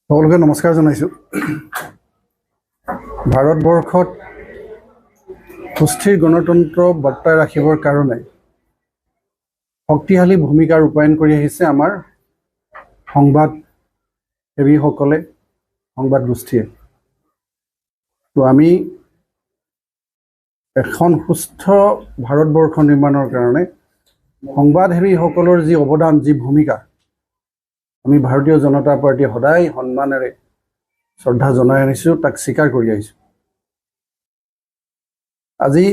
সকলোকে নমস্কাৰ জনাইছোঁ। ভাৰতবৰ্ষত সুস্থিৰ গণতন্ত্ৰ বৰ্তাই ৰাখিবৰ কাৰণে শক্তিশালী ভূমিকা ৰূপায়ণ কৰি আহিছে আমাৰ সংবাদসেৱীসকলে, সংবাদ গোষ্ঠীয়ে। তো আমি এখন সুস্থ ভাৰতবৰ্ষ নিৰ্মাণৰ কাৰণে সংবাদসেৱীসকলৰ যি অৱদান, যি ভূমিকা, আমি ভাৰতীয় জনতা পাৰ্টীয়ে সদায় সন্মানেৰে শ্ৰদ্ধা জনাই আনিছোঁ, তাক স্বীকাৰ কৰি আহিছোঁ। আজি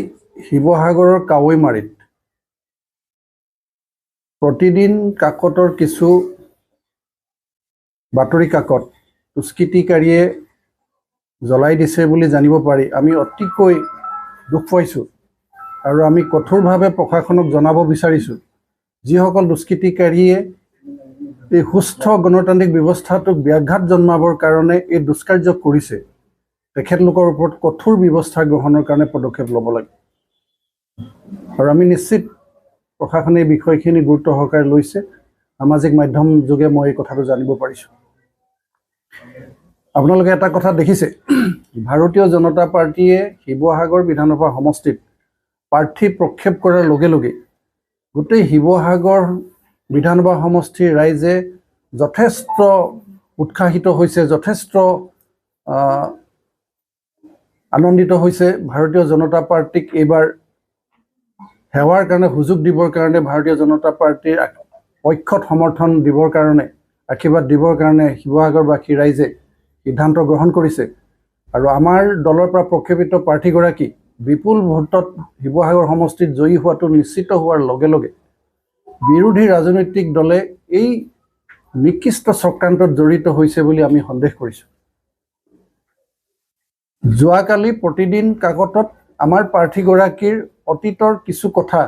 শিৱসাগৰৰ কাৱৈমাৰীত প্ৰতিদিন কাকতৰ কিছু বাতৰি কাকত দুষ্কৃতিকাৰীয়ে জ্বলাই দিছে বুলি জানিব পাৰি আমি অতিকৈ দুখ পাইছোঁ আৰু আমি কঠোৰভাৱে প্ৰশাসনক জনাব বিচাৰিছোঁ, যিসকল দুষ্কৃতিকাৰীয়ে এই সুস্থ গণতান্ত্ৰিক ব্যৱস্থাটোক ব্যাঘাত জন্মাবৰ কাৰণে এই দুষ্কাৰ্য কৰিছে, তেখেতলোকৰ ওপৰত কঠোৰ ব্যৱস্থা গ্ৰহণৰ কাৰণে পদক্ষেপ ল'ব লাগে। আৰু আমি নিশ্চিত প্ৰশাসনে এই বিষয়খিনি গুৰুত্ব সহকাৰে লৈছে। সামাজিক মাধ্যম যোগে মই এই কথাটো জানিব পাৰিছোঁ। আপোনালোকে এটা কথা দেখিছে, ভাৰতীয় জনতা পাৰ্টীয়ে শিৱসাগৰ বিধানসভা সমষ্টিত প্ৰাৰ্থী প্ৰক্ষেপ কৰাৰ লগে লগে গোটেই শিৱসাগৰ বিধানসভা সমষ্টিৰ ৰাইজে যথেষ্ট উৎসাহিত হৈছে, যথেষ্ট আনন্দিত হৈছে। ভাৰতীয় জনতা পাৰ্টীক এইবাৰ সেৱাৰ কাৰণে, সুযোগ দিবৰ কাৰণে, ভাৰতীয় জনতা পাৰ্টীৰ পক্ষত সমৰ্থন দিবৰ কাৰণে, আশীৰ্বাদ দিবৰ কাৰণে শিৱসাগৰবাসী ৰাইজে সিদ্ধান্ত গ্ৰহণ কৰিছে। আৰু আমাৰ দলৰ পৰা প্ৰক্ষেপিত প্ৰাৰ্থীগৰাকী বিপুল ভোটত শিৱসাগৰ সমষ্টিত জয়ী হোৱাটো নিশ্চিত হোৱাৰ লগে লগে বিৰোধী ৰাজনৈতিক দলে এই নিকৃষ্ট চক্ৰান্তত জড়িত হৈছে বুলি আমি সন্দেহ কৰিছোঁ। যোৱাকালি প্ৰতিদিন কাকতত আমাৰ প্ৰাৰ্থীগৰাকীৰ অতীতৰ কিছু কথা,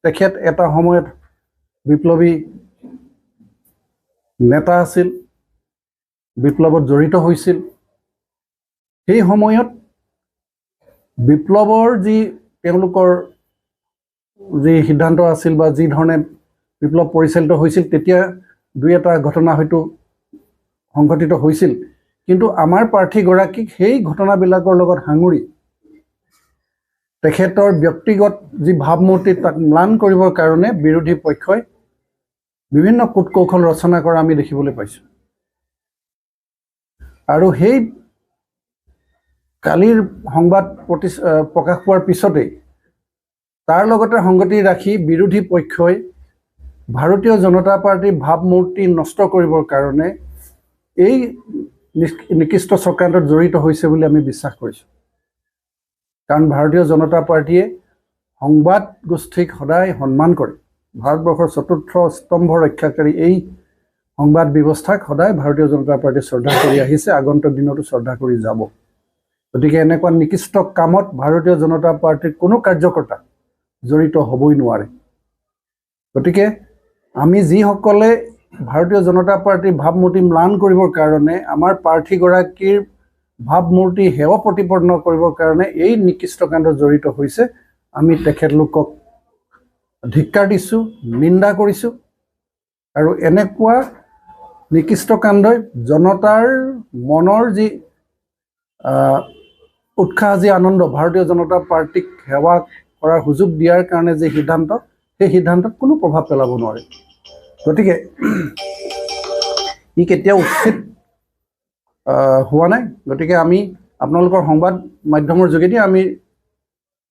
তেখেত এটা সময়ত বিপ্লৱী নেতা আছিল, বিপ্লৱত জড়িত হৈছিল। সেই সময়ত বিপ্লৱৰ যি তেওঁলোকৰ যি সিদ্ধান্ত আছিল বা যি ধৰণে বিপ্লৱ পৰিচালিত হৈছিল, তেতিয়া দুই এটা ঘটনা হয়তো সংঘটিত হৈছিল, কিন্তু আমাৰ প্ৰাৰ্থীগৰাকীক সেই ঘটনাবিলাকৰ লগত সাঙুৰি তেখেতৰ ব্যক্তিগত যি ভাৱমূৰ্তি তাক ম্লান কৰিবৰ কাৰণে বিৰোধী পক্ষই বিভিন্ন কূট কৌশল ৰচনা কৰা আমি দেখিবলৈ পাইছোঁ। আৰু সেই কালিৰ সংবাদ প্ৰকাশ পোৱাৰ পিছতেই তাৰ লগতে সংগতি ৰাখি বিৰোধী পক্ষই ভাৰতীয় জনতা পাৰ্টীৰ ভাৱমূৰ্তি নষ্ট কৰিবৰ কাৰণে এই নিকৃষ্ট চক্ৰান্তত জড়িত হৈছে বুলি আমি বিশ্বাস কৰিছোঁ। কাৰণ ভাৰতীয় জনতা পাৰ্টীয়ে সংবাদ গোষ্ঠীক সদায় সন্মান কৰে। ভাৰতবৰ্ষৰ চতুৰ্থ স্তম্ভ ৰক্ষাকাৰী এই সংবাদ ব্যৱস্থাক সদায় ভাৰতীয় জনতা পাৰ্টীয়ে শ্ৰদ্ধা কৰি আহিছে, আগন্তুক দিনতো শ্ৰদ্ধা কৰি যাব। গতিকে এনেকুৱা নিকৃষ্ট কামত ভাৰতীয় জনতা পাৰ্টীৰ কোনো কাৰ্যকৰ্তা জড়িত হ'বই নোৱাৰে। গতিকে আমি যিসকলে ভাৰতীয় জনতা পাৰ্টীৰ ভাৱমূৰ্তি ম্লান কৰিবৰ কাৰণে, আমাৰ প্ৰাৰ্থীগৰাকীৰ ভাৱমূৰ্তি সেৱা প্ৰতিপন্ন কৰিবৰ কাৰণে এই নিকৃষ্ট কাণ্ডত জড়িত হৈছে, আমি তেখেতলোকক ধিক্কাৰ দিছোঁ, নিন্দা কৰিছোঁ। আৰু এনেকুৱা নিকৃষ্ট কাণ্ডই জনতাৰ মনৰ যি উৎসাহ, যি আনন্দ, ভাৰতীয় জনতা পাৰ্টীক সেৱা কৰাৰ সুযোগ দিয়াৰ কাৰণে যে সিদ্ধান্ত, সেই সিদ্ধান্তত কোনো প্ৰভাৱ পেলাব নোৱাৰে। গতিকে ই কেতিয়াও উচিত হোৱা নাই। গতিকে আমি আপোনালোকৰ সংবাদ মাধ্যমৰ যোগেদি আমি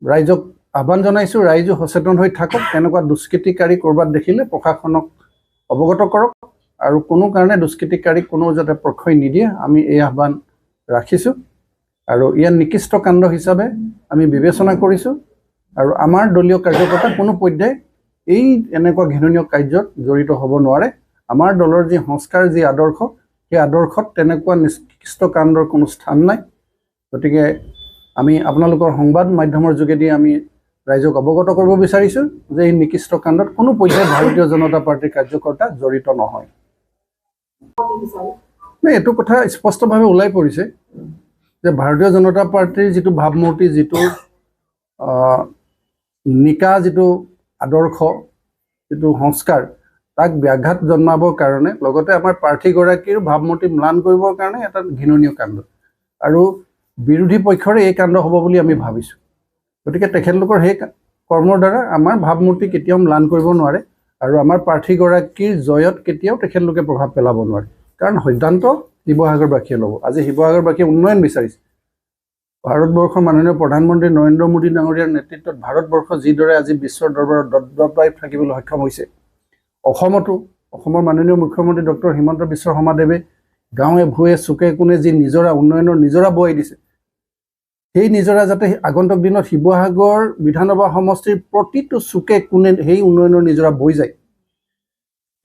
ৰাইজক আহ্বান জনাইছোঁ, ৰাইজো সচেতন হৈ থাকক। এনেকুৱা দুষ্কৃতিকাৰী ক'ৰবাত দেখিলে প্ৰশাসনক অৱগত কৰক, আৰু কোনো কাৰণে দুষ্কৃতিকাৰীক কোনো যাতে প্ৰশ্ৰয় নিদিয়ে, আমি এই আহ্বান ৰাখিছোঁ। আৰু ইয়াৰ নিকৃষ্ট কাণ্ড হিচাপে আমি বিবেচনা কৰিছোঁ। আৰু আমাৰ দলীয় কাৰ্যকৰ্তা কোনো পধ্যেই এই এনেকুৱা ঘৃণনীয় কাৰ্যত জড়িত হ'ব নোৱাৰে। আমাৰ দলৰ যি সংস্কাৰ, যি আদৰ্শ, সেই আদৰ্শত তেনেকুৱা নিকৃষ্ট কাণ্ডৰ কোনো স্থান নাই। গতিকে আমি আপোনালোকৰ সংবাদ মাধ্যমৰ যোগেদি আমি ৰাইজক অৱগত কৰিব বিচাৰিছোঁ যে এই নিকৃষ্ট কাণ্ডত কোনো পধ্যেই ভাৰতীয় জনতা পাৰ্টীৰ কাৰ্যকৰ্তা জড়িত নহয়। এইটো কথা স্পষ্টভাৱে ওলাই পৰিছে যে ভাৰতীয় জনতা পাৰ্টীৰ যিটো ভাৱমূৰ্তি, যিটো নিকা, যিটো আদৰ্শ, যিটো সংস্কাৰ, তাক ব্যাঘাত জন্মাবৰ কাৰণে লগতে আমাৰ প্ৰাৰ্থীগৰাকীৰ ভাৱমূৰ্তি ম্লান কৰিবৰ কাৰণে এটা ঘৃণনীয় কাণ্ড আৰু বিৰোধী পক্ষৰে এই কাণ্ড হ'ব বুলি আমি ভাবিছোঁ। গতিকে তেখেতলোকৰ সেই কৰ্মৰ দ্বাৰা আমাৰ ভাৱমূৰ্তি কেতিয়াও ম্লান কৰিব নোৱাৰে আৰু আমাৰ প্ৰাৰ্থীগৰাকীৰ জয়ত কেতিয়াও তেখেতলোকে প্ৰভাৱ পেলাব নোৱাৰে, কাৰণ সিদ্ধান্ত শিৱসাগৰবাসীয়ে ল'ব। আজি শিৱসাগৰবাসীয়ে উন্নয়ন বিচাৰিছে। ভাৰতবৰ্ষৰ মাননীয় প্ৰধানমন্ত্ৰী নৰেন্দ্ৰ মোদী ডাঙৰীয়াৰ নেতৃত্বত ভাৰতবৰ্ষ যিদৰে আজি বিশ্বৰ দৰবাৰত দবদবাই থাকিবলৈ সক্ষম হৈছে, অসমতো অসমৰ মাননীয় মুখ্যমন্ত্ৰী ডক্টৰ হিমন্ত বিশ্ব শৰ্মাদেৱে গাঁৱে ভূঞে চুকে কোণে যি নিজৰা উন্নয়নৰ নিজৰা বোৱাই দিছে, সেই নিজৰা যাতে আগন্তুক দিনত শিৱসাগৰ বিধানসভা সমষ্টিৰ প্ৰতিটো চুকে কোণে সেই উন্নয়নৰ নিজৰা বৈ যায়,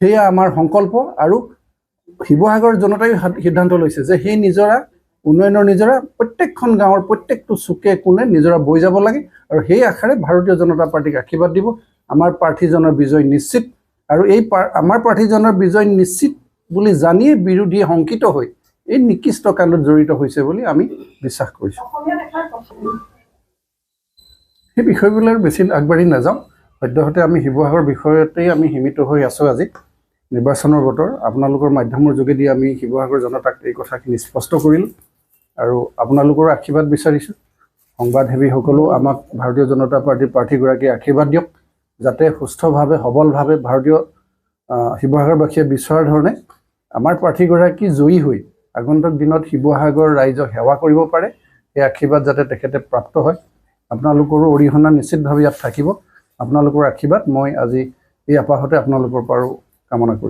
সেয়া আমাৰ সংকল্প। আৰু শিৱসাগৰ জনতাই সিদ্ধান্ত লৈছে যে সেই নিজৰা উন্নয়নৰ নিজৰা প্ৰত্যেকখন গাঁৱৰ প্ৰত্যেকটো চুকে কোণে নিজৰা বৈ যাব লাগে আৰু সেই আশাৰে ভাৰতীয় জনতা পাৰ্টীক আশীৰ্বাদ দিব। আমাৰ প্ৰাৰ্থীজনৰ বিজয় নিশ্চিত আৰু এই আমাৰ প্ৰাৰ্থীজনৰ বিজয় নিশ্চিত বুলি জানিয়ে বিৰোধী শংকিত হৈ এই নিকৃষ্ট কাণ্ডত জড়িত হৈছে বুলি আমি বিশ্বাস কৰিছোঁ। সেই বিষয়বিলাক বেছি আগবাঢ়ি নাযাওঁ, সদ্যহতে আমি শিৱসাগৰ বিষয়তেই আমি সীমিত হৈ আছোঁ। আজি নিৰ্বাচনৰ বতৰ, আপোনালোকৰ মাধ্যমৰ যোগেদি আমি শিৱসাগৰ জনতাক এই কথাখিনি স্পষ্ট কৰিলোঁ আৰু আপোনালোকৰ আশীৰ্বাদ বিচাৰিছোঁ। সংবাদসেৱীসকলেও আমাক ভাৰতীয় জনতা পাৰ্টীৰ প্ৰাৰ্থীগৰাকীয়ে আশীৰ্বাদ দিয়ক, যাতে সুস্থভাৱে সবলভাৱে ভাৰতীয় শিৱসাগৰবাসীয়ে বিচৰাৰ ধৰণে আমাৰ প্ৰাৰ্থীগৰাকী জয়ী হৈ আগন্তুক দিনত শিৱসাগৰ ৰাইজক সেৱা কৰিব পাৰে, সেই আশীৰ্বাদ যাতে তেখেতে প্ৰাপ্ত হয়। আপোনালোকৰো অৰিহণা নিশ্চিতভাৱে ইয়াত থাকিব। আপোনালোকৰ আশীৰ্বাদ মই আজি এই আপাহতে আপোনালোকৰ পৰাও কামনা কৰিছোঁ।